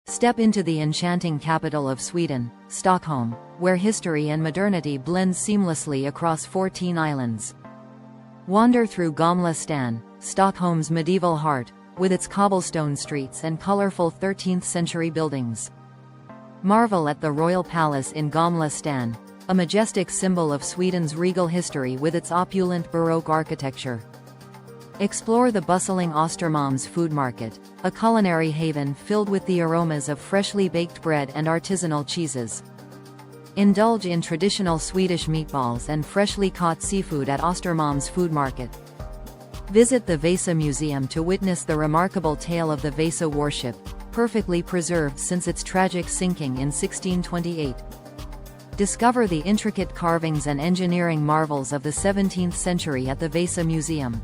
Step into the enchanting capital of Sweden, Stockholm, where history and modernity blend seamlessly across 14 islands. Wander through Gamla stan, Stockholm's medieval heart, with its cobblestone streets and colorful 13th-century buildings. Marvel at the Royal Palace in Gamla stan, a majestic symbol of Sweden's regal history with its opulent Baroque architecture. Explore the bustling Östermalms food market, a culinary haven filled with the aromas of freshly baked bread and artisanal cheeses. Indulge in traditional Swedish meatballs and freshly caught seafood at Östermalms food market. Visit the Vasa Museum to witness the remarkable tale of the Vasa warship, perfectly preserved since its tragic sinking in 1628. Discover the intricate carvings and engineering marvels of the 17th century at the Vasa Museum.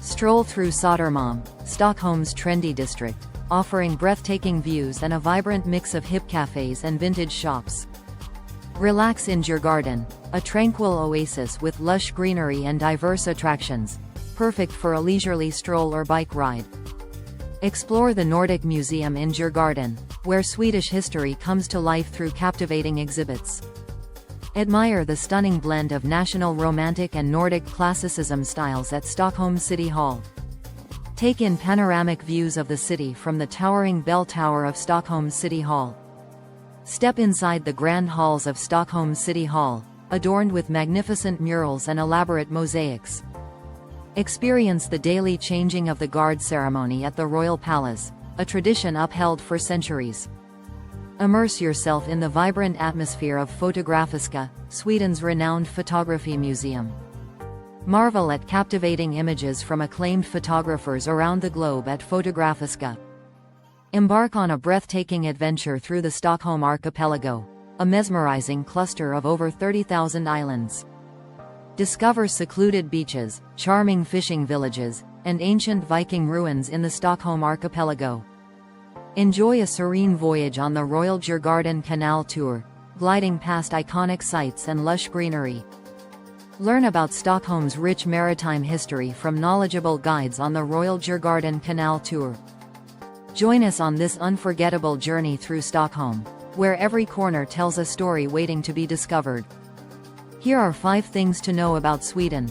Stroll through Södermalm, Stockholm's trendy district, offering breathtaking views and a vibrant mix of hip cafes and vintage shops. Relax in Djurgården, a tranquil oasis with lush greenery and diverse attractions, perfect for a leisurely stroll or bike ride. Explore the Nordic Museum in Djurgården, where Swedish history comes to life through captivating exhibits. Admire the stunning blend of national romantic and Nordic classicism styles at Stockholm City Hall. Take in panoramic views of the city from the towering bell tower of Stockholm City Hall. Step inside the grand halls of Stockholm City Hall, adorned with magnificent murals and elaborate mosaics. Experience the daily changing of the guard ceremony at the Royal Palace, a tradition upheld for centuries. Immerse yourself in the vibrant atmosphere of Fotografiska, Sweden's renowned photography museum. Marvel at captivating images from acclaimed photographers around the globe at Fotografiska. Embark on a breathtaking adventure through the Stockholm archipelago, a mesmerizing cluster of over 30,000 islands. Discover secluded beaches, charming fishing villages, and ancient Viking ruins in the Stockholm archipelago. Enjoy a serene voyage on the Royal Djurgården Canal Tour, gliding past iconic sights and lush greenery. Learn about Stockholm's rich maritime history from knowledgeable guides on the Royal Djurgården Canal Tour. Join us on this unforgettable journey through Stockholm, where every corner tells a story waiting to be discovered. Here are 5 things to know about Sweden.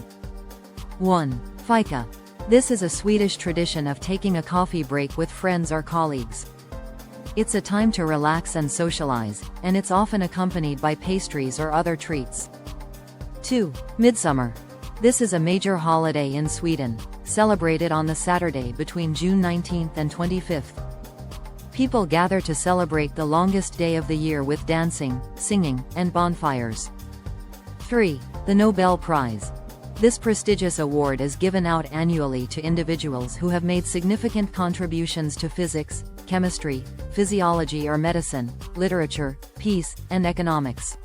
1. Fika. This is a Swedish tradition of taking a coffee break with friends or colleagues. It's a time to relax and socialize, and it's often accompanied by pastries or other treats. 2. Midsummer. This is a major holiday in Sweden, celebrated on the Saturday between June 19th and 25th. People gather to celebrate the longest day of the year with dancing, singing, and bonfires. 3. The Nobel Prize. This prestigious award is given out annually to individuals who have made significant contributions to physics, chemistry, physiology or medicine, literature, peace, and economics.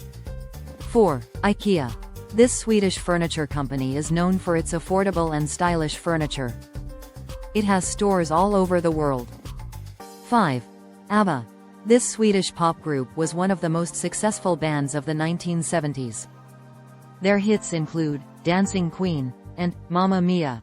4. IKEA. This Swedish furniture company is known for its affordable and stylish furniture. It has stores all over the world. 5. ABBA. This Swedish pop group was one of the most successful bands of the 1970s. Their hits include Dancing Queen and Mamma Mia.